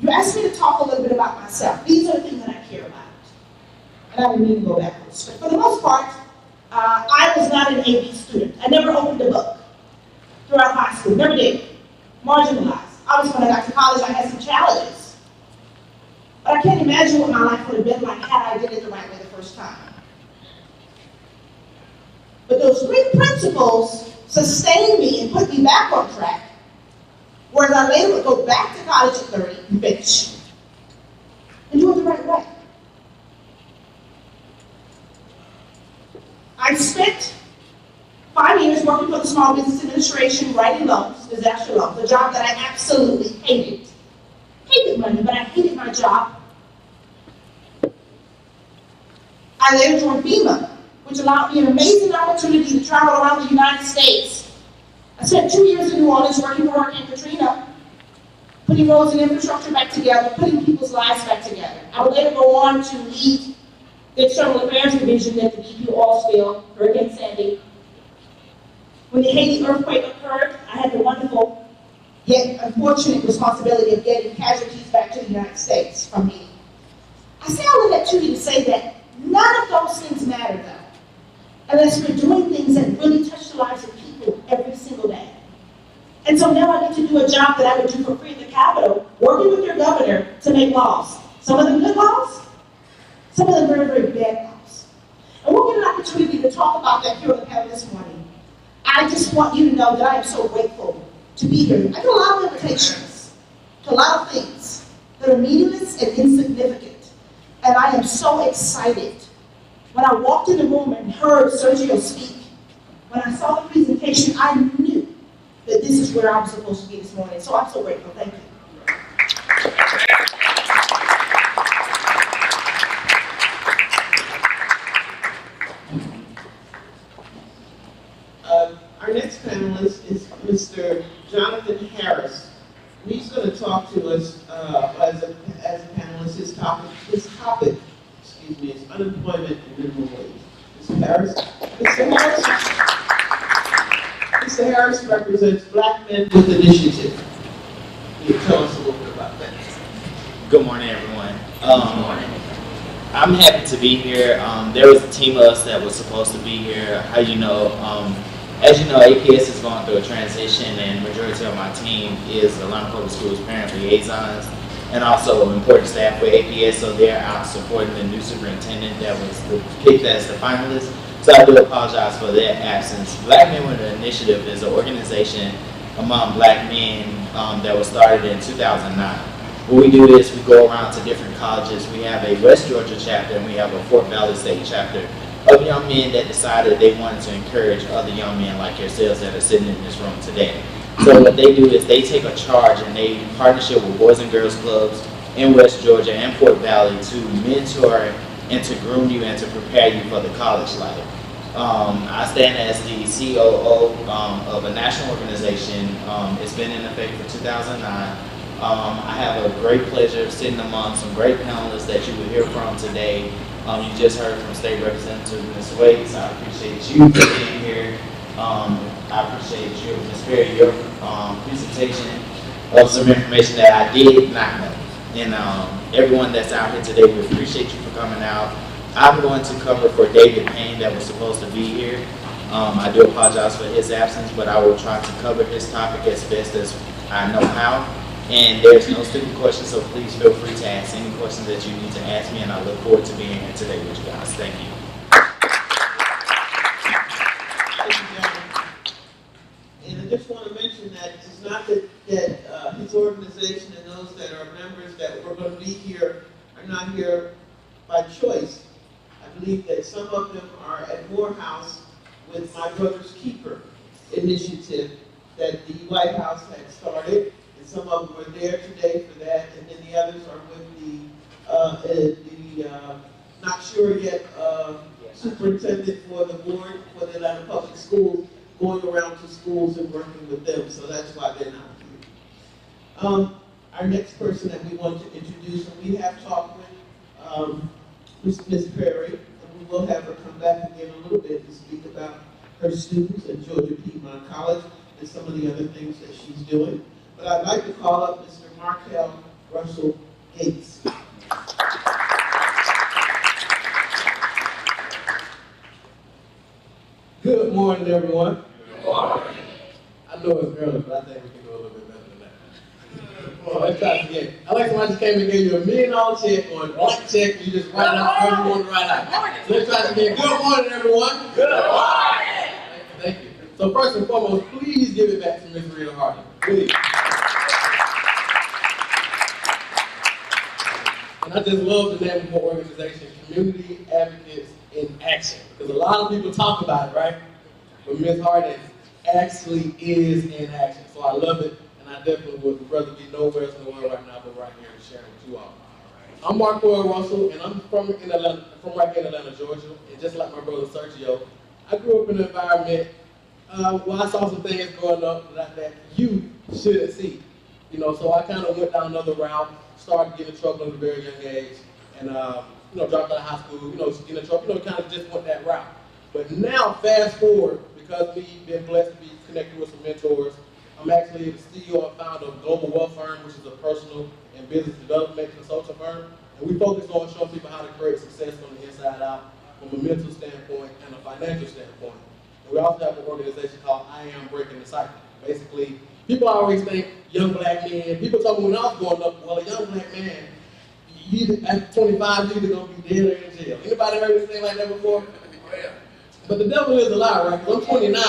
You asked me to talk a little bit about myself. These are the things that I care about. And I didn't mean to go backwards. But for the most part, I was not an AB student. I never opened a book throughout high school. Never did. Marginalized. Obviously, when I got to college, I had some challenges. But I can't imagine what my life would have been like had I did it the right way the first time. But those 3 principles sustained me and put me back on track, whereas I later would go back to college at 30 and finish. And do it the right way. I spent 5 years working for the Small Business Administration, writing loans, disaster loans, a job that I absolutely hated. Hated money, but I hated my job. I later joined FEMA, which allowed me an amazing opportunity to travel around the United States. I spent 2 years in New Orleans working for Hurricane Katrina, putting roads and infrastructure back together, putting people's lives back together. I would later go on to lead the External Affairs Division at the BP oil spill, Hurricane Sandy. When the Haiti earthquake occurred, I had the wonderful yet unfortunate responsibility of getting casualties back to the United States from Haiti. I say all of that to you to say that none of those things matter, though, unless we're doing things that really touch the lives of people every single day. And so now I get to do a job that I would do for free at the Capitol, working with your governor to make laws. Some of them good laws, some of them very, very bad laws. And we'll get an opportunity to talk about that here on the panel this morning. I just want you to know that I am so grateful to be here. I get a lot of invitations to a lot of things that are meaningless and insignificant. And I am so excited. When I walked in the room and heard Sergio speak, when I saw the presentation, I knew that this is where I was supposed to be this morning. So I'm so grateful. Thank you. Our next panelist is Mr. Jonathan Harris. And he's going to talk to us as a panelist. His topic is unemployment and minimum wage. Mr. Harris represents Black Men with Initiative. Can you tell us a little bit about that? Good morning, everyone. Good morning. I'm happy to be here. There was a team of us that was supposed to be here. As you know, APS is going through a transition, and the majority of my team is Atlanta Public Schools parent liaisons and also important staff with APS, so they're out supporting the new superintendent that was picked as the finalist. So I do apologize for their absence. Black Men with an Initiative is an organization among Black men that was started in 2009. What we do is we go around to different colleges. We have a West Georgia chapter and we have a Fort Valley State chapter of young men that decided they wanted to encourage other young men like yourselves that are sitting in this room today. So what they do is they take a charge and they partnership with Boys and Girls Clubs in West Georgia and Fort Valley to mentor and to groom you and to prepare you for the college life. I stand as the COO of a national organization. It's been in effect for 2009. I have a great pleasure of sitting among some great panelists that you will hear from today. You just heard from State Representative Ms. Waits. I appreciate you for being here. I appreciate you, Ms. Perry, your presentation of some information that I did not know. And everyone that's out here today, we appreciate you for coming out. I'm going to cover for David Payne that was supposed to be here. I do apologize for his absence, but I will try to cover his topic as best as I know how. And there's no stupid questions, so please feel free to ask any questions that you need to ask me, and I look forward to being here today with you guys. Thank you. Thank you, John. And I just want to mention that it's not that his organization and those that are members that were going to be here are not here by choice. I believe that some of them are at Morehouse with My Brother's Keeper initiative that the White House had started. Some of them are there today for that, and then the others are with the not sure yet, superintendent for the board for the Atlanta Public Schools, going around to schools and working with them, so that's why they're not here. Our next person that we want to introduce, and we have talked with Ms. Perry, and we will have her come back again a little bit to speak about her students at Georgia Piedmont College and some of the other things that she's doing. But I'd like to call up Mr. Markel Russell Gates. Good morning, everyone. Good morning. I know it's early, but I think we can do a little bit better than that. Well, let's try it again. I like somebody just came and gave you $1 million check or a blank check, and you just write out whatever you want to write out. So let's try it again. Good morning, everyone. Good morning. Thank you. So first and foremost, please give it back to Miss Rita Harden. Please. And I just love the name of the organization, Community Advocates in Action. Because a lot of people talk about it, right? But Ms. Harden actually is in action. So I love it, and I definitely would rather be nowhere else in the world right now but right here and sharing with you all. I'm Mark Boyle Russell, and I'm from right here in Atlanta, Georgia. And just like my brother Sergio, I grew up in an environment where I saw some things growing up that you shouldn't see. You know, so I kind of went down another route, started getting in trouble at a very young age, and dropped out of high school, getting in trouble, kind of just went that route. But now, fast forward, because we've been blessed to be connected with some mentors, I'm actually the CEO and founder of Global Wealth Firm, which is a personal and business development consulting firm. And we focus on showing people how to create success from the inside out, from a mental standpoint and a financial standpoint. And we also have an organization called I Am Breaking the Cycle. Basically, people always think young black men, people told me when I was growing up, well, a young black man, at 25, you're either going to be dead or in jail. Anybody heard anything like that before? But the devil is a lie, right? Because I'm 29 now.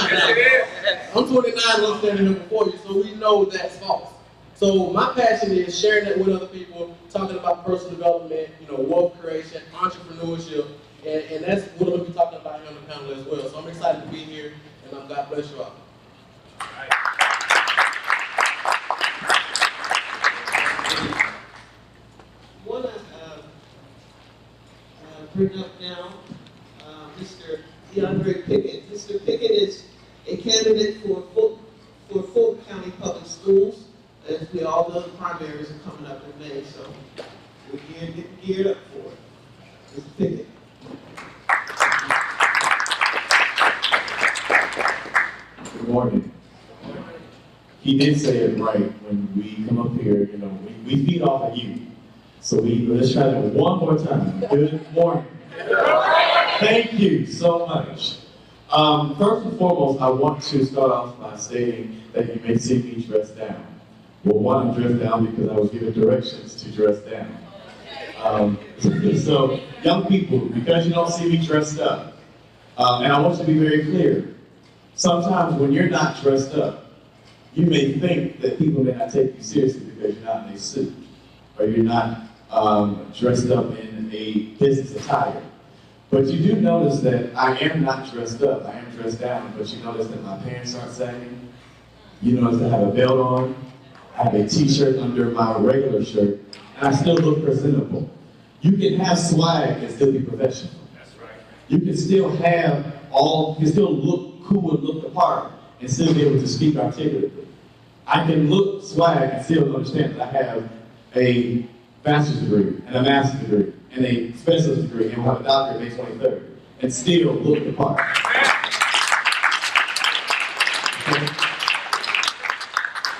I'm 29 and I'm standing here before you, so we know that's false. So my passion is sharing that with other people, talking about personal development, wealth creation, entrepreneurship, and that's what I'm going to be talking about here on the panel as well. So I'm excited to be here, and God bless you all. I want to bring up now Mr. DeAndre Pickett. Mr. Pickett is a candidate for Fulton County Public Schools. As we all know, the primaries are coming up in May, so we're getting geared up for it. Mr. Pickett. Good morning. He did say it right when we come up here, we feed off of you. So let's try that one more time. Good morning. Thank you so much. First and foremost, I want to start off by stating that you may see me dressed down. Well, one, I'm dressed down because I was given directions to dress down. So, young people, because you don't see me dressed up, and I want to be very clear, sometimes when you're not dressed up, you may think that people may not take you seriously because you're not in a suit, or you're not dressed up in a business attire. But you do notice that I am not dressed up, I am dressed down, but you notice that my pants aren't sagging. You notice I have a belt on, I have a t-shirt under my regular shirt, and I still look presentable. You can have swag and still be professional. That's right. You can still look cool and look the part and still be able to speak articulately. I can look swag and still understand that I have a bachelor's degree and a master's degree and a specialist degree and we'll have a doctorate May 23rd and still look the part. Okay.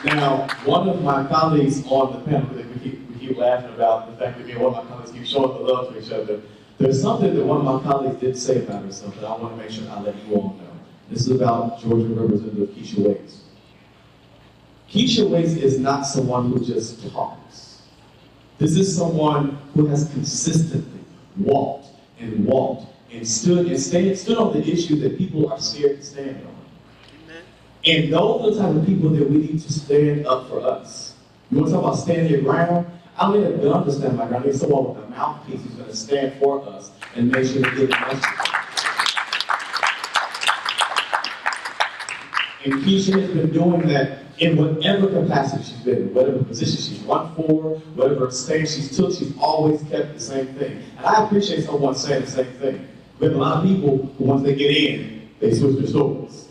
Now, one of my colleagues on the panel, we keep laughing about the fact that me and one of my colleagues keep showing the love to each other. There's something that one of my colleagues did say about herself that I want to make sure I let you all know. This is about Georgia Representative Keisha Waits. Keisha Waits is not someone who just talks. This is someone who has consistently walked and stood on the issue that people are scared to stand on. Amen. And those are the type of people that we need to stand up for us. You want to talk about standing your ground? I don't need a gun to stand my ground. I need someone with a mouthpiece who's going to stand for us and make sure we get the message. And Keisha has been doing that in whatever capacity she's been in, whatever position she's run for, whatever stage she's took, she's always kept the same thing. And I appreciate someone saying the same thing. We have a lot of people who, once they get in, they switch their stories.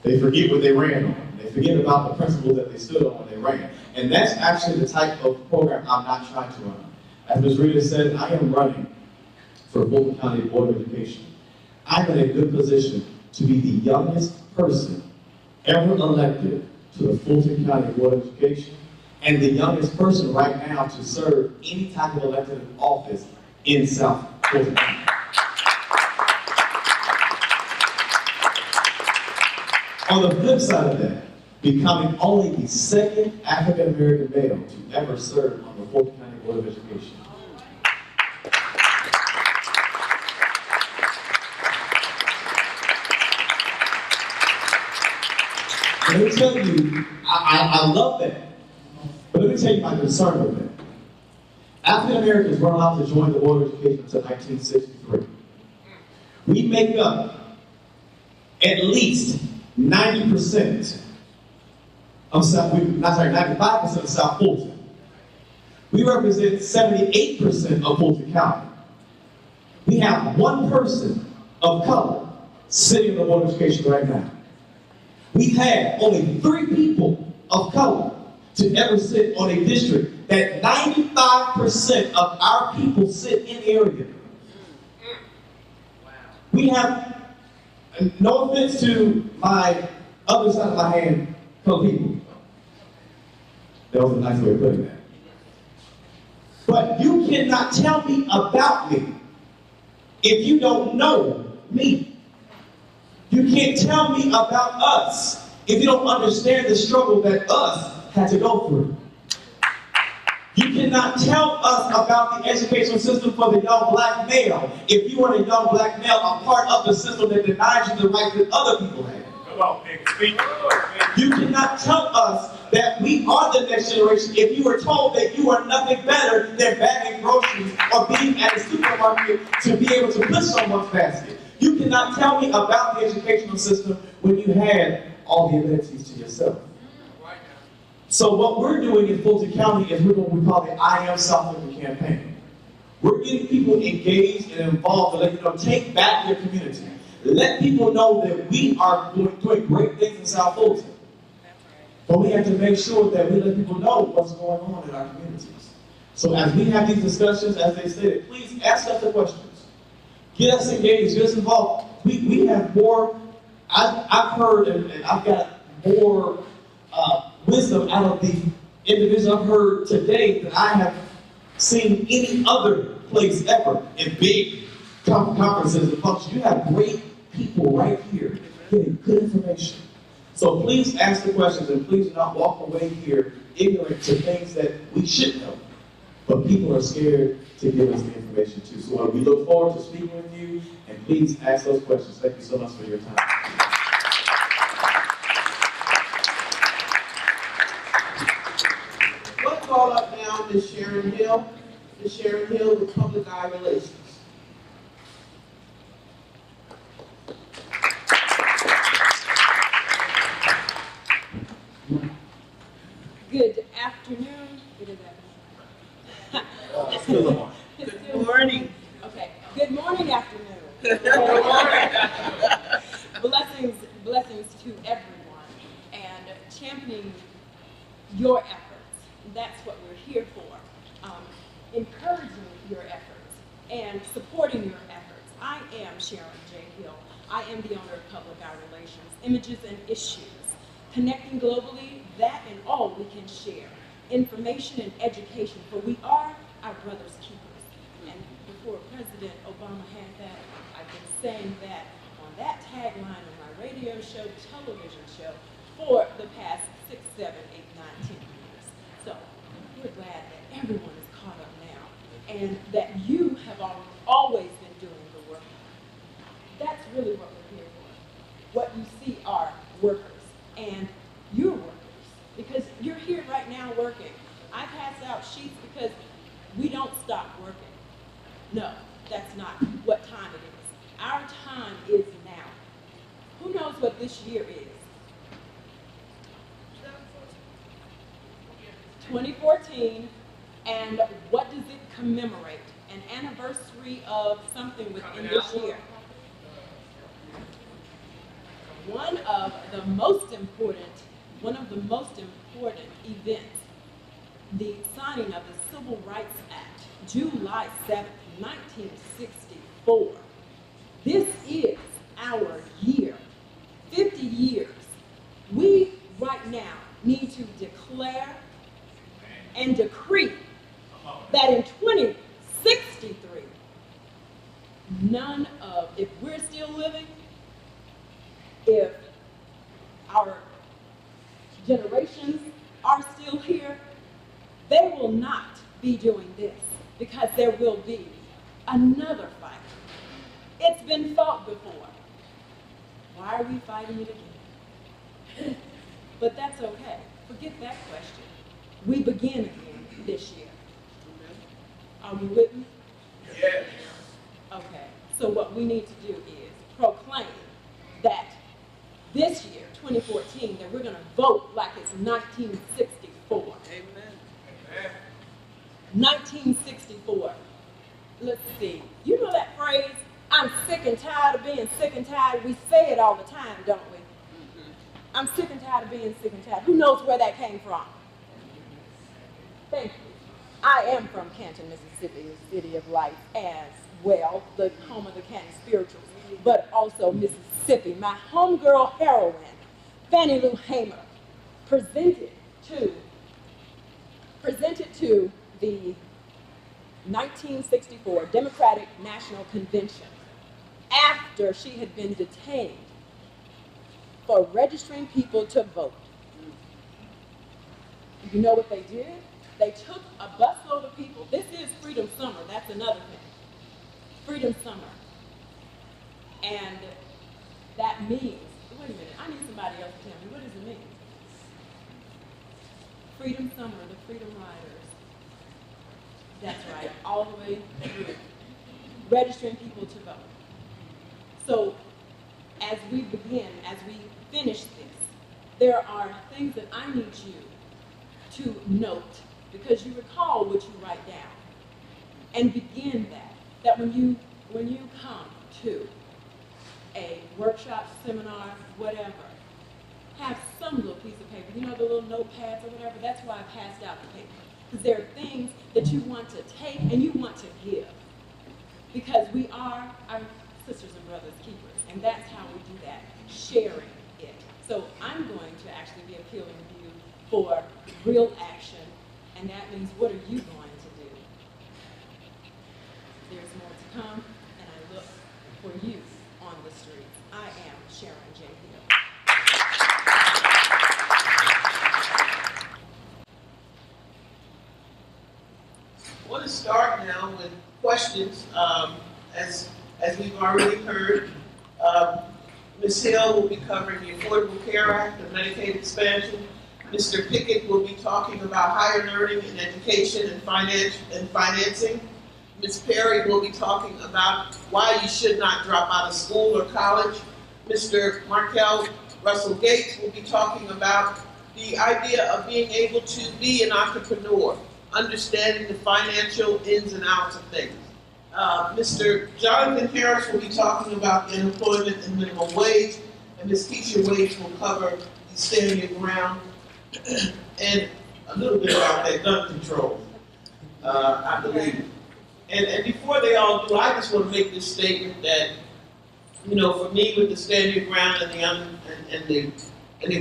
They forget what they ran on. They forget about the principles that they stood on when they ran. And that's actually the type of program I'm not trying to run. As Ms. Rita said, I am running for Fulton County Board of Education. I'm in a good position to be the youngest person ever elected to the Fulton County Board of Education and the youngest person right now to serve any type of elected office in South Fulton County. On the flip side of that, becoming only the second African American male to ever serve on the Fulton County Board of Education. Let me tell you, I love that. But let me tell you my concern with that. African Americans weren't allowed to join the Board of Education until 1963. We make up at least 90% of South, 95% of South Fulton. We represent 78% of Fulton County. We have one person of color sitting in the Board of Education right now. We've had only 3 people of color to ever sit on a district that 95% of our people sit in the area. We have, no offense to my other side of my hand, colored people. That was a nice way of putting that. But you cannot tell me about me if you don't know me. You can't tell me about us if you don't understand the struggle that us had to go through. You cannot tell us about the educational system for the young black male if you are a young black male, a part of the system that denies you the rights that other people have. Come on, nigga. You cannot tell us that we are the next generation if you were told that you are nothing better than bagging groceries or being at a supermarket to be able to push someone's basket. You cannot tell me about the educational system when you had all the amenities to yourself. So what we're doing in Fulton County is we're doing what we call the I Am South Fulton campaign. We're getting people engaged and involved to let you know, take back your community. Let people know that we are doing great things in South Fulton. But we have to make sure that we let people know what's going on in our communities. So as we have these discussions, as they stated, please ask us the questions. Get us engaged, get us involved. We have more, I've heard and I've got more wisdom out of the individuals I've heard today than I have seen any other place ever in big conferences and functions. You have great people right here getting good information. So please ask the questions and please do not walk away here ignorant to things that we should know. But people are scared to give us the information too. So we look forward to speaking with you, and please ask those questions. Thank you so much for your time. We'll call up now Ms. Sharon Hill. Ms. Sharon Hill with Public Eye Relations. Good afternoon. Good morning. Okay. Good morning, afternoon. Blessings to everyone, and championing your efforts. That's what we're here for. Encouraging your efforts and supporting your efforts. I am Sharon J. Hill. I am the owner of Public Eye Relations, Images and Issues. Connecting globally, that and all we can share. Information and education, for we are our brother's keepers. And before President Obama had that, I've been saying that on that tagline on my radio show, television show, for the past 6, 7, 8, 9, 10 years. So we're glad that everyone is caught up now and that you have always been doing the work. That's really what we're here for. What you see are workers. And you're workers, because you're here right now working. I pass out sheets because we don't stop working. No, that's not what time it is. Our time is now. Who knows what this year is? 2014, and what does it commemorate? An anniversary of something within this year. One of the most important events, the signing of the Civil Rights Act, July 7th, 1964. This is our year, 50 years. We right now need to declare and decree that in 2063, if we're still living, if our generations are still here, they will not be doing this, because there will be another fight. It's been fought before. Why are we fighting it again? But that's okay. Forget that question. We begin again this year. Are we with me? Yeah. Okay. So what we need to do is proclaim that this year, 2014, that we're going to vote like it's 1964. Amen. 1964. Let's see. You know that phrase, I'm sick and tired of being sick and tired? We say it all the time, don't we? I'm sick and tired of being sick and tired. Who knows where that came from? Thank you. I am from Canton, Mississippi, the city of life, as well, the home of the Canton Spirituals, but also Mississippi. My homegirl heroine, Fannie Lou Hamer, presented to the 1964 Democratic National Convention after she had been detained for registering people to vote. You know what they did? They took a busload of people. This is Freedom Summer. That's another thing. Freedom Summer. And that means, wait a minute, I need somebody else to tell me, what does it mean? Freedom Summer, the Freedom Riders. That's right, all the way through. Registering people to vote. So, as we finish this, there are things that I need you to note, because you recall what you write down, and begin that when you come to a workshop, seminar, whatever, have some little piece of paper, you know, the little notepads or whatever. That's why I passed out the paper, because there are things that you want to take and you want to give, because we are our sisters and brothers keepers, and that's how we do that, sharing it. So I'm going to actually be appealing to you for real action, and that means, what are you going to do? There's more to come, and I look for you on the streets. I am Sharon J. Hill. I want to start now with questions. As we've already heard, Ms. Hill will be covering the Affordable Care Act, the Medicaid expansion. Mr. Pickett will be talking about higher learning and education and financing. Ms. Perry will be talking about why you should not drop out of school or college. Mr. Markel Russell Gates will be talking about the idea of being able to be an entrepreneur, understanding the financial ins and outs of things. Mr. Jonathan Harris will be talking about unemployment and minimum wage, and Ms. Keisha Wade will cover the Stand Your Ground and a little bit about that gun control, I believe. And before they all do, I just want to make this statement that, you know, for me with the Stand Your Ground and the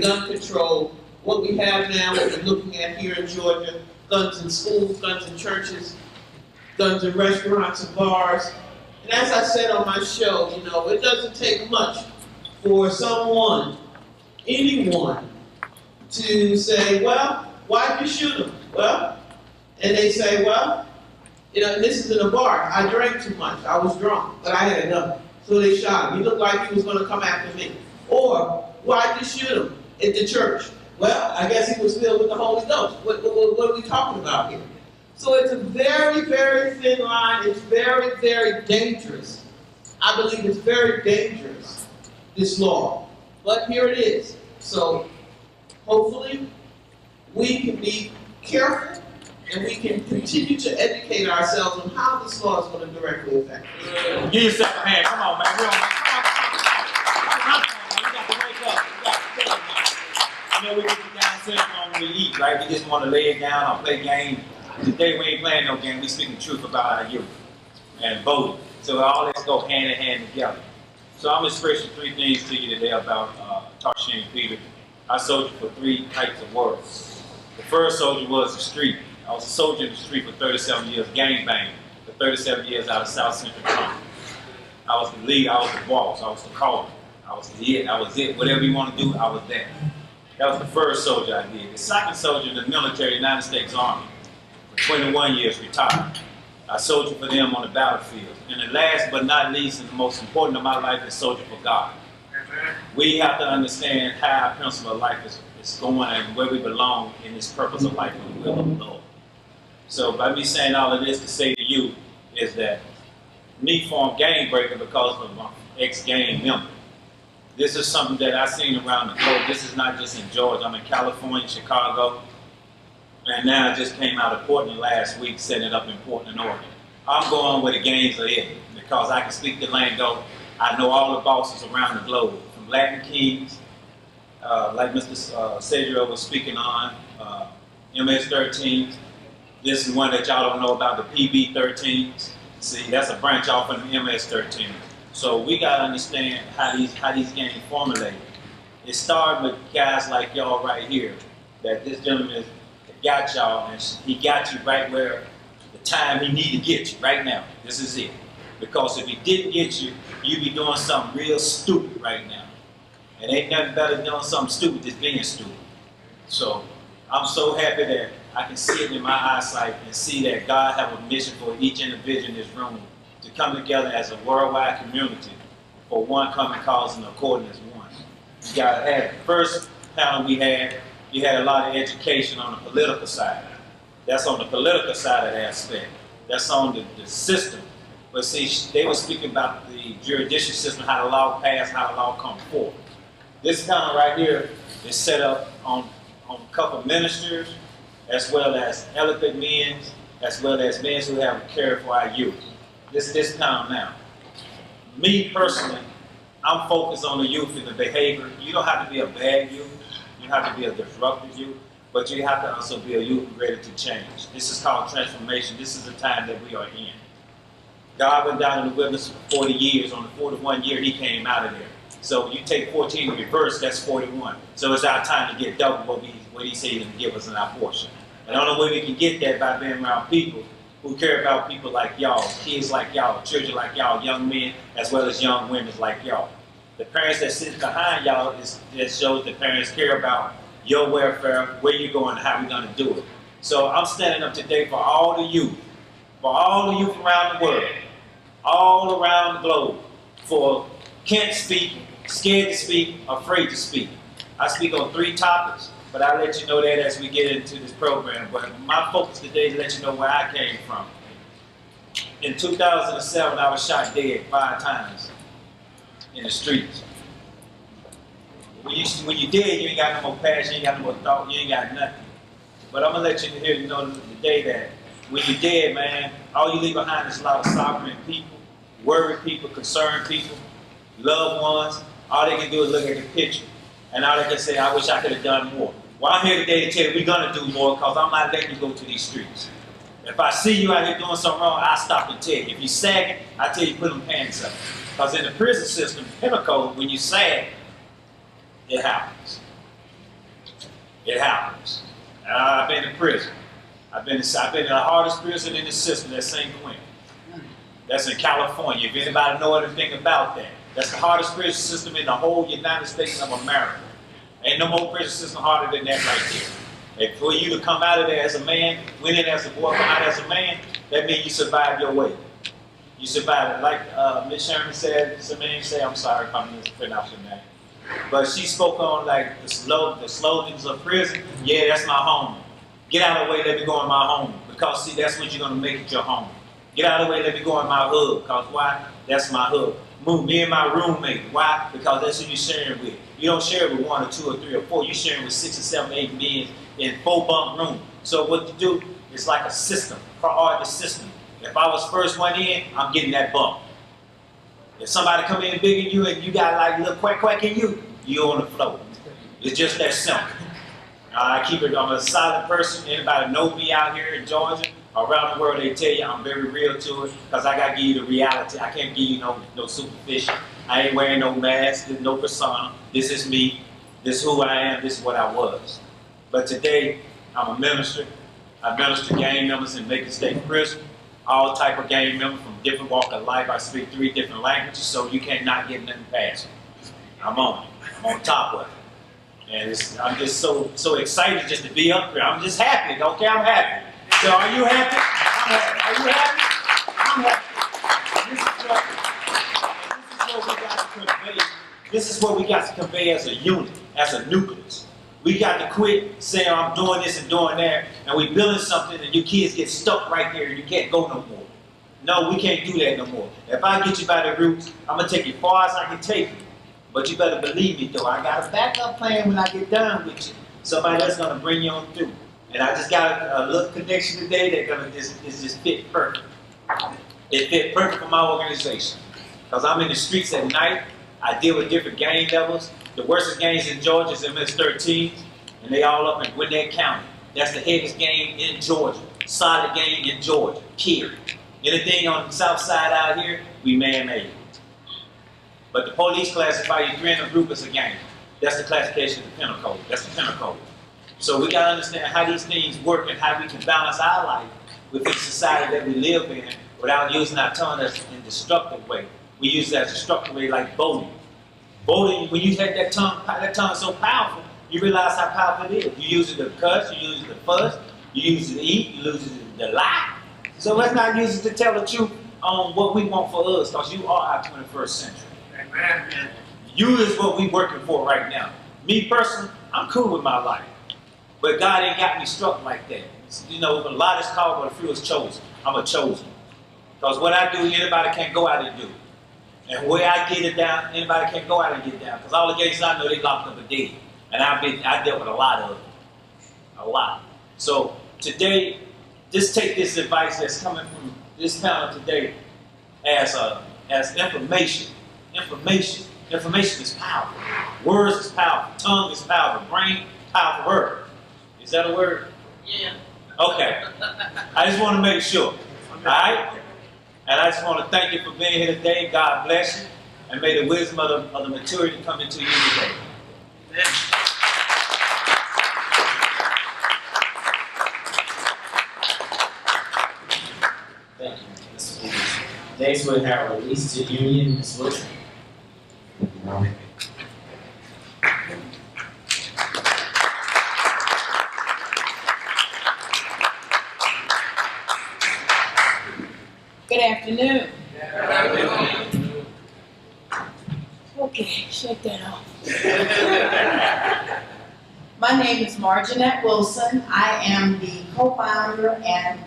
gun control, what we have now, what we're looking at here in Georgia, guns in schools, guns in churches, guns in restaurants and bars. And as I said on my show, you know, it doesn't take much for someone, anyone, to say, well, why'd you shoot him? Well, and they say, well, you know, and this is in a bar. I drank too much. I was drunk, but I had enough. So they shot him. He looked like he was going to come after me. Or, why'd you shoot him at the church? Well, I guess he was filled with the Holy Ghost. What are we talking about here? So it's a very, very thin line. It's very, very dangerous. I believe it's very dangerous, this law. But here it is. So hopefully we can be careful and we can continue to educate ourselves on how this law is going to directly affect us. Give yourself a hand. Come on, man. Come on. We got to wake up. We got to tell them. You know, we get the downstairs when we eat, right? We just want to lay it down or play games. Today we ain't playing no game. We speaking the truth about our youth and voting. So all let's go hand in hand together. So I'm expressing three things to you today about Tarshian Peter. I soldier for three types of words. The first soldier was the street. I was a soldier in the street for 37 years, gangbang for 37 years out of South Central Company. I was the lead, I was the boss, I was the caller, I was it. Whatever you want to do, I was there. That was the first soldier I did. The second soldier in the military, United States Army, for 21 years, retired. I soldiered for them on the battlefield. And the last but not least, and the most important of my life is soldier for God. We have to understand how our principle of life is going and where we belong in this purpose of life and the will of the Lord. So by me saying all of this to say to you is that me formed Gang Breaker because of my ex-gang member. This is something that I've seen around the globe. This is not just in Georgia. I'm in California, Chicago, and now I just came out of Portland last week, setting it up in Portland, Oregon. I'm going where the gangs are in because I can speak the lingo. I know all the bosses around the globe, from Latin Kings, like Mr. Cedro was speaking on, MS-13s. This is one that y'all don't know about, the PB-13s. See, that's a branch off from the MS-13. So we got to understand how these gangs formulate. It started with guys like y'all right here, that this gentleman got y'all, and he got you right where the time he need to get you, right now. This is it. Because if he didn't get you, you'd be doing something real stupid right now. And ain't nothing better than doing something stupid than being stupid. So I'm so happy that I can see it in my eyesight and see that God have a mission for each individual in this room to come together as a worldwide community for one common cause and according as one. You got to have the first panel we had, you had a lot of education on the political side. That's on the political side of the aspect. That's on the system. But see, they were speaking about the judicial system, how the law passed, how the law come forth. This panel right here is set up on a couple of ministers, as well as eloquent men, as well as men who have a care for our youth. This panel now. Me personally, I'm focused on the youth and the behavior. You don't have to be a bad youth. You have to be a disruptive youth, but you have to also be a youth ready to change. This is called transformation. This is the time that we are in. God went down in the wilderness for 40 years. On the 41 year, he came out of there. So you take 14 in reverse, that's 41. So it's our time to get double what he said he can give us in our portion. And the only way we can get that by being around people who care about people like y'all, kids like y'all, children like y'all, young men, as well as young women like y'all. The parents that sit behind y'all it shows the parents care about your welfare, where you're going, and how we're going to do it. So I'm standing up today for all the youth around the world, all around the globe, for can't speak, scared to speak, afraid to speak. I speak on 3 topics, but I'll let you know that as we get into this program. But my focus today is to let you know where I came from. In 2007, I was shot dead 5 times in the streets. When you're dead, you ain't got no more passion, you ain't got no more thought, you ain't got nothing. But I'm gonna let you know today that when you're dead, man, all you leave behind is a lot of suffering people, worried people, concerned people, loved ones. All they can do is look at the picture. And all they can say, I wish I could have done more. Well, I'm here today to tell you we're gonna do more because I'm not letting you go to these streets. If I see you out here doing something wrong, I'll stop and tell you. If you sagging, I tell you put them pants up. Because in the prison system, penal when you sag, it happens. It happens. I've been in prison. I've been in the hardest prison in the system, that's St. Quentin. That's in California. If anybody know anything about that, that's the hardest prison system in the whole United States of America. Ain't no more prison system harder than that right there. And for you to come out of there as a man, went in as a boy, come out as a man, that means you survived your way. You survived it. Like Ms. Sherman said, I'm sorry if I'm mispronouncing your name. But she spoke on like the slogans of prison. Yeah, that's my home. Get out of the way, let me go in my home. Because see, that's what you're gonna make it your home. Get out of the way, let me go in my hood. Because why? That's my hood. Move me and my roommate. Why? Because that's who you're sharing with. You don't share with 1 or 2 or 3 or 4. You're sharing with 6 or 7 or 8 men in 4-bunk room. So what you do is like a system, priority system. If I was first one in, I'm getting that bump. If somebody come in bigger than you and you got like a little quack in you, you're on the floor. It's just that simple. I'm a solid person. Anybody know me out here in Georgia, around the world, they tell you I'm very real to it because I got to give you the reality. I can't give you no superficial. I ain't wearing no mask, no persona. This is me. This is who I am. This is what I was. But today, I'm a minister. I minister to gang members in Macon State Prison, all type of gang members from different walk of life. I speak 3 different languages, so you cannot get nothing past me. I'm on it. I'm on top of it. And I'm just so excited just to be up here. I'm just happy, okay? I'm happy. So are you happy? I'm happy. Are you happy? I'm happy. This is what we got to convey as a unit, as a nucleus. We got to quit saying I'm doing this and doing that, and we building something and your kids get stuck right there and you can't go no more. No, we can't do that no more. If I get you by the roots, I'm going to take you as far as I can take you. But you better believe me though, I got a backup plan when I get done with you. Somebody that's going to bring you on through. And I just got a little connection today that's going to just fit perfect. It fit perfect for my organization. Because I'm in the streets at night. I deal with different gang levels. The worst gangs in Georgia is MS-13, and they all up in Gwinnett County. That's the heaviest gang in Georgia. Solid gang in Georgia, period. Anything on the south side out here, we man-made. But the police classify you 300 group as a gang. That's the classification of the penal code. That's the penal code. So we got to understand how these things work and how we can balance our life with the society that we live in without using our tongue as in a destructive way. We use that as a destructive way like voting. Voting, when you have that tongue is so powerful, you realize how powerful it is. You use it to cuss, you use it to fuss, you use it to eat, you use it to lie. So let's not use it to tell the truth on what we want for us, because you are our 21st century. Amen. You is what we working for right now. Me personally, I'm cool with my life. But God ain't got me struck like that. You know, a lot is called, but a few is chosen. I'm a chosen. Because what I do, anybody can't go out and do. And where I get it down, anybody can't go out and get down. Because all the gangs I know, they locked up a dead. And I dealt with a lot of them. A lot. So today, just take this advice that's coming from this panel today as information. Information is powerful. Words is powerful. Tongue is powerful. Brain, powerful word. Is that a word? Yeah. Okay. I just want to make sure. All right? And I just want to thank you for being here today. God bless you. And may the wisdom of the maturity come into you today. Amen. Thank you, Mr. Peters. Next we have release to union, Ms. Wilson. Good afternoon. Okay, shake that off. My name is Marginette Wilson. I am the co-founder and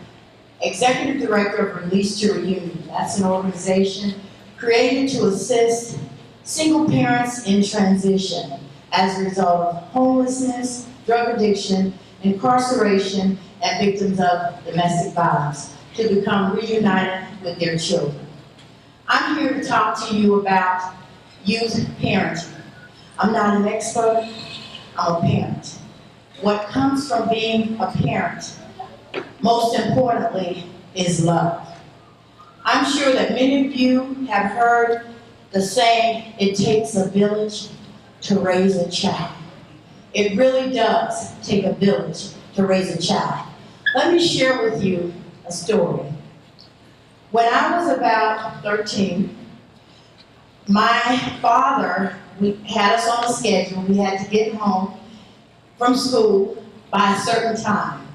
executive director of Release to Reunion. That's an organization created to assist single parents in transition as a result of homelessness, drug addiction, incarceration, and victims of domestic violence to become reunited with their children. I'm here to talk to you about youth parenting. I'm not an expert, I'm a parent. What comes from being a parent, most importantly, is love. I'm sure that many of you have heard the saying, it takes a village to raise a child. It really does take a village to raise a child. Let me share with you a story. When I was about 13, my father, we had us on a schedule. We had to get home from school by a certain time.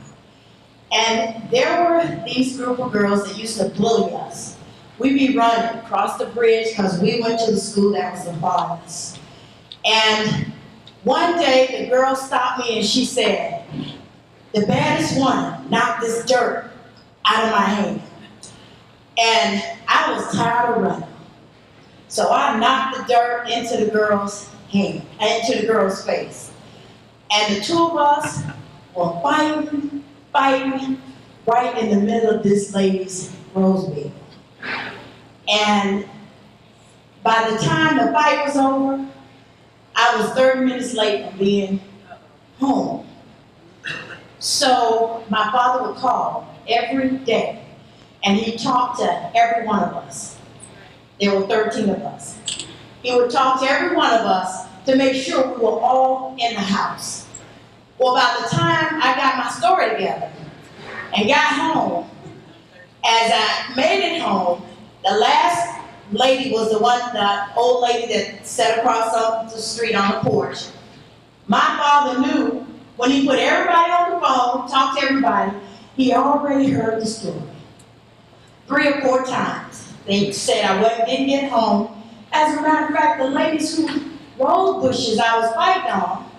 And there were these group of girls that used to bully us. We'd be running across the bridge because we went to the school that was the farthest. And one day the girl stopped me and she said, "The baddest one knocked this dirt out of my hand." And I was tired of running. So I knocked the dirt into the girl's hand, into the girl's face. And the two of us were fighting right in the middle of this lady's rose bed. And by the time the fight was over, I was 30 minutes late from being home. So my father would call every day, and he talked to every one of us. There were 13 of us. He would talk to every one of us to make sure we were all in the house. Well, by the time I got my story together, and got home. As I made it home, the last lady was the old lady that sat across the street on the porch. My father knew when he put everybody on the phone, talked to everybody, he already heard the story. 3 or 4 times. They said I didn't get home. As a matter of fact, the ladies whose rose bushes I was fighting on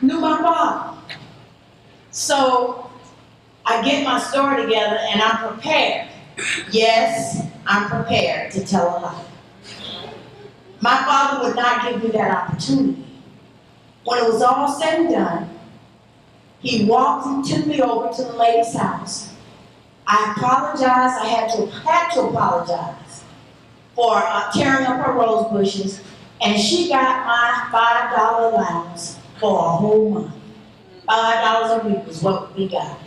knew my father. So I get my story together and I'm prepared. Yes, I'm prepared to tell a lie. My father would not give me that opportunity. When it was all said and done, he walked and took me over to the lady's house. I apologized. I had to apologize for tearing up her rose bushes, and she got my $5 allowance for a whole month. $5 a week was what we got.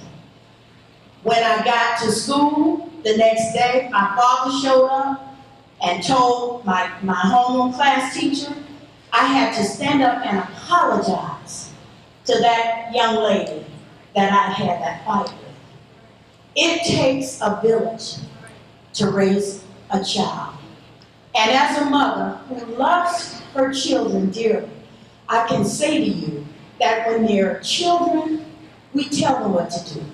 When I got to school the next day, my father showed up and told my homeroom class teacher I had to stand up and apologize to that young lady that I had that fight with. It takes a village to raise a child. And as a mother who loves her children dearly, I can say to you that when they're children, we tell them what to do.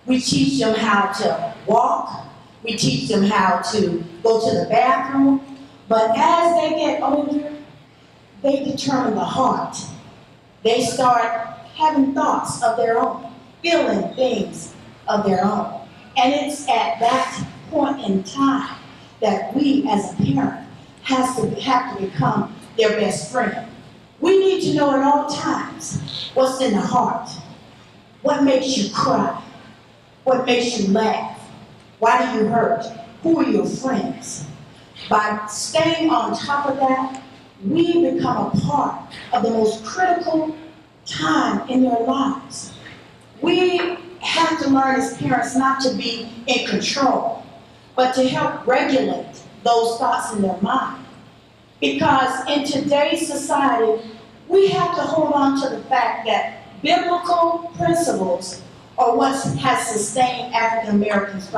We teach them how to walk. We teach them how to go to the bathroom. But as they get older, they determine the heart. They start having thoughts of their own, feeling things of their own. And it's at that point in time that we as a parent have to become their best friend. We need to know at all times what's in the heart. What makes you cry? What makes you laugh? Why do you hurt? Who are your friends? By staying on top of that, we become a part of the most critical time in their lives. We have to learn as parents not to be in control, but to help regulate those thoughts in their mind. Because in today's society, we have to hold on to the fact that biblical principles are what has sustained African Americans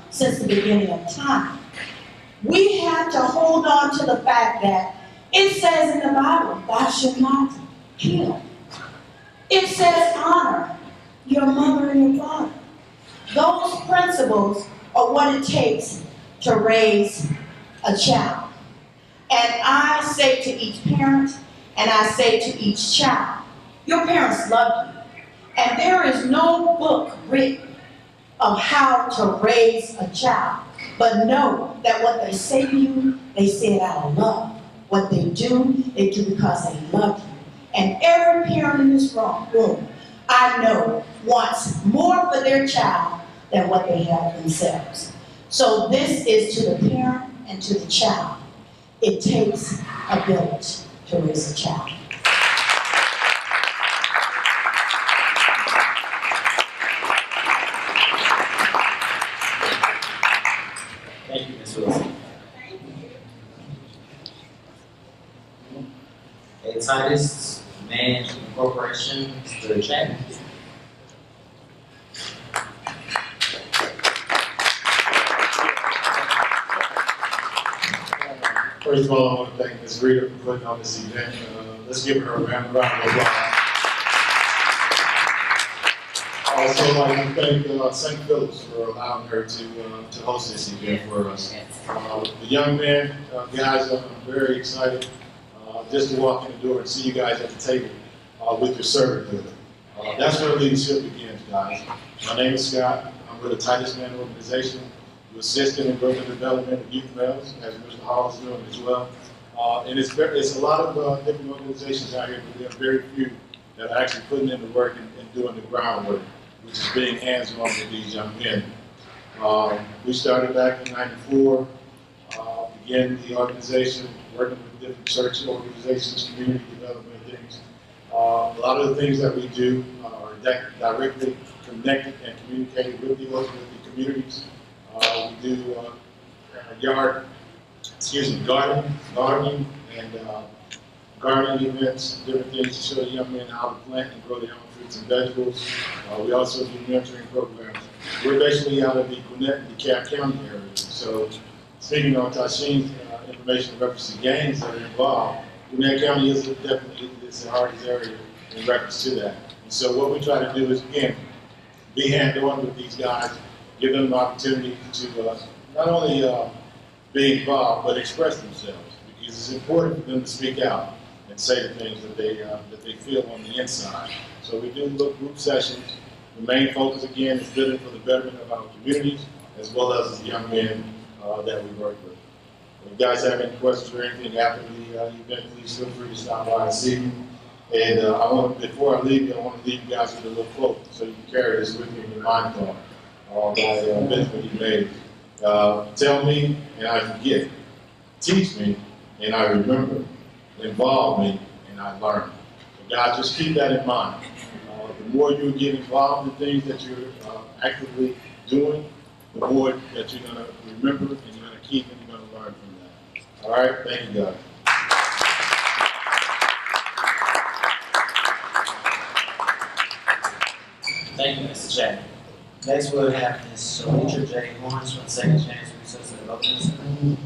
since the beginning of time. We have to hold on to the fact that it says in the Bible, thou shalt not kill. It says honor your mother and your father. Those principles are what it takes to raise a child. And I say to each parent, and I say to each child, your parents love you. And there is no book written of how to raise a child. But know that what they say to you, they say it out of love. What they do because they love you. And every parent in this room, I know, wants more for their child than what they have themselves. So this is to the parent and to the child. It takes a village to raise a child. Thank you, Ms. Wilson. A Titus Man Corporation, Mr. Chapman. First of all, I want to thank Ms. Rita for putting on this event. Let's give her a round of applause. Also, I'd like to thank St. Philip's for allowing her to host this event for us. The young men, guys, I'm very excited just to walk in the door and see you guys at the table with your servanthood. That's where leadership begins, guys. My name is Scott. I'm with the Titus Man organization. We assist in growth and development of youth males, as Mr. Hall is doing as well. And it's a lot of different organizations out here, but there are very few that are actually putting in the work and doing the groundwork, which is being hands-on with these young men. We started back in '94, began the organization, working with different church organizations, community development things. A lot of the things that we do are directly connected and communicated with the communities. We do gardening and gardening events, different things to show the young men how to plant and grow their own food fruits and vegetables. We also do mentoring programs. We're basically out of the Gwinnett and DeKalb County area. So speaking on Tashin's information in reference to gangs that are involved, Gwinnett County is definitely the hardest area in reference to that. And so what we try to do is, again, be hands-on with these guys, give them an opportunity to not only be involved, but express themselves. Because it's important for them to speak out and say the things that they feel on the inside. So we do group sessions. The main focus, again, is building for the betterment of our communities, as well as the young men that we work with. If you guys have any questions or anything after the event, please feel free to stop by and see me. And before I leave you, I want to leave you guys with a little quote, so you can carry this with you in your mind thought. By Benjamin he made. Tell me and I forget. Teach me and I remember. Involve me and I learn. So guys, just keep that in mind. The more you get involved in things that you're actively doing, the more that you're going to remember and you're going to keep and you're going to learn from that. All right? Thank you, guys. Thank you, Mr. Chapman. Next, we'll have Ms. Richard J. Lawrence from Second Chance Research and Development Center.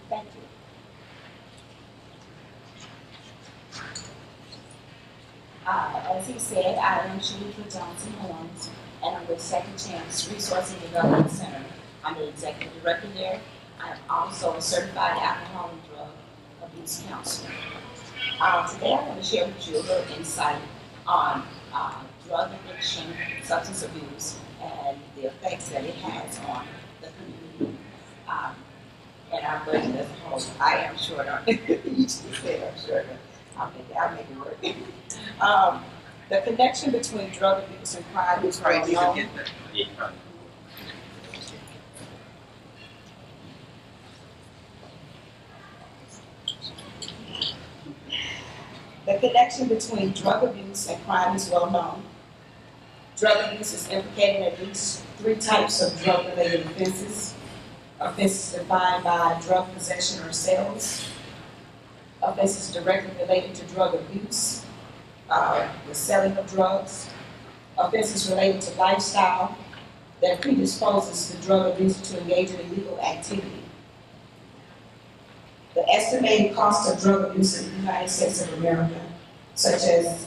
Thank you. As he said, I am Rita Johnson Horns, and I'm with Second Chance Resource and Development Center. I'm the executive director there. I am also a certified alcohol and drug abuse counselor. Today I want to share with you a little insight on drug addiction, substance abuse, and the effects that it has on the community and our budget as a whole. I am short on it. You just said I'm short. I'll make it work. The connection between drug abuse and crime is well known. The connection between drug abuse and crime is well known. Drug abuse is implicated in at least 3 types of drug-related offenses. Offenses defined by drug possession or sales. Offenses directly related to drug abuse, the selling of drugs. Offenses related to lifestyle that predisposes the drug abuser to engage in illegal activity. The estimated cost of drug abuse in the United States of America, such as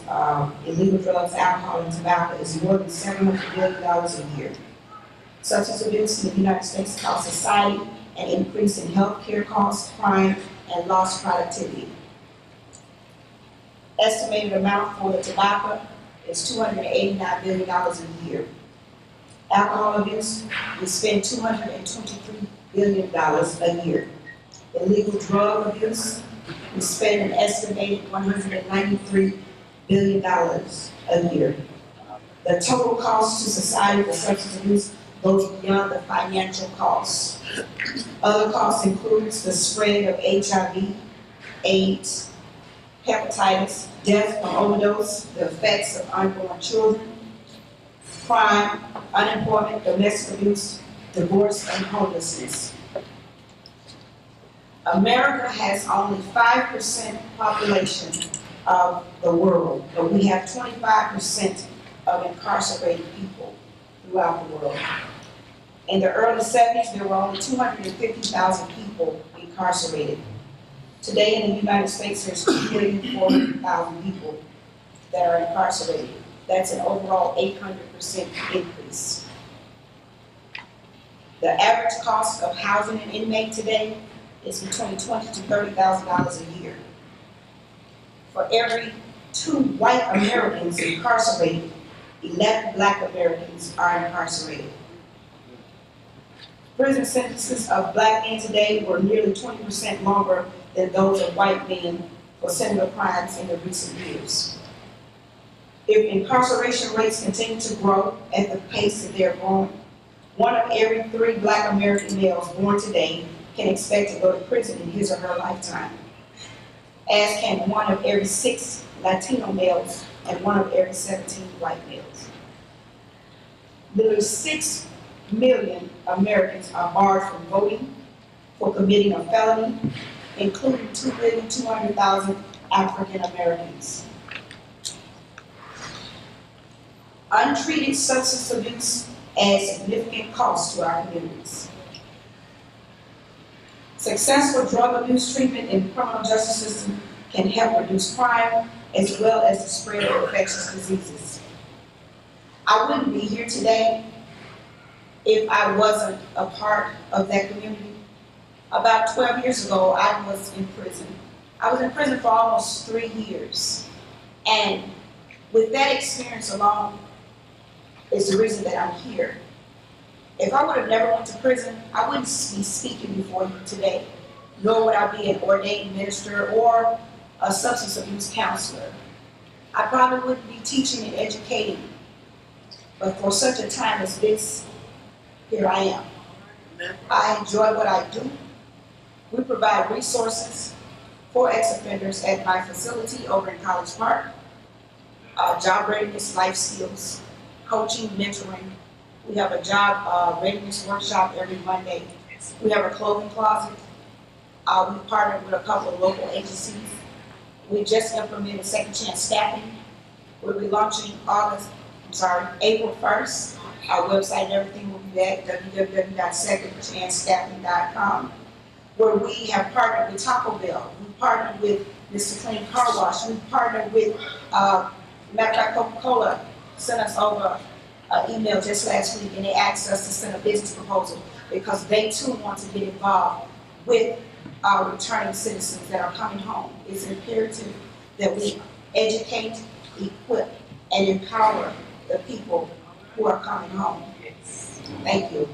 illegal drugs, alcohol, and tobacco, is more than $700 billion a year. Substance abuse in the United States costs society an increase in health care costs, crime, and lost productivity. Estimated amount for the tobacco is $289 billion a year. Alcohol abuse, we spend $223 billion a year. Illegal drug abuse, we spend an estimated $193 billion a year. The total cost to society for substance abuse goes beyond the financial costs. Other costs includes the spread of HIV, AIDS, hepatitis, death from overdose, the effects of unborn children, crime, unemployment, domestic abuse, divorce, and homelessness. America has only 5% population of the world, but we have 25% of incarcerated people throughout the world. In the early 70s, there were only 250,000 people incarcerated. Today in the United States, there's 2,400,000 people that are incarcerated. That's an overall 800% increase. The average cost of housing an inmate today is between $20,000 to $30,000 a year. For every 2 white Americans incarcerated, 11 black Americans are incarcerated. Prison sentences of black men today were nearly 20% longer than those of white men for similar crimes in the recent years. If incarceration rates continue to grow at the pace that they're growing, 1 of every 3 black American males born today can expect to go to prison in his or her lifetime, as can 1 of every 6 Latino males and 1 of every 17 white males. Nearly 6 million Americans are barred from voting, for committing a felony, including 2,200,000 African Americans. Untreated substance abuse adds significant costs to our communities. Successful drug abuse treatment in the criminal justice system can help reduce crime as well as the spread of infectious diseases. I wouldn't be here today if I wasn't a part of that community. About 12 years ago, I was in prison. I was in prison for almost 3 years. And with that experience alone is the reason that I'm here. If I would have never went to prison, I wouldn't be speaking before you today, nor would I be an ordained minister or a substance abuse counselor. I probably wouldn't be teaching and educating. But for such a time as this, here I am. I enjoy what I do. We provide resources for ex-offenders at my facility over in College Park, job readiness, life skills, coaching, mentoring. We have a job readiness workshop every Monday. We have a clothing closet. We partnered with a couple of local agencies. We just implemented second chance staffing. We'll be launching April 1st. Our website and everything will be at www.secondchancestaffing.com, where we have partnered with Taco Bell. We partnered with Mr. Clean Car Wash. We partnered with, matter of fact, Coca-Cola sent us over an email just last week, and they asked us to send a business proposal because they too want to get involved with our returning citizens that are coming home. It's imperative that we educate, equip, and empower the people who are coming home. Thank you.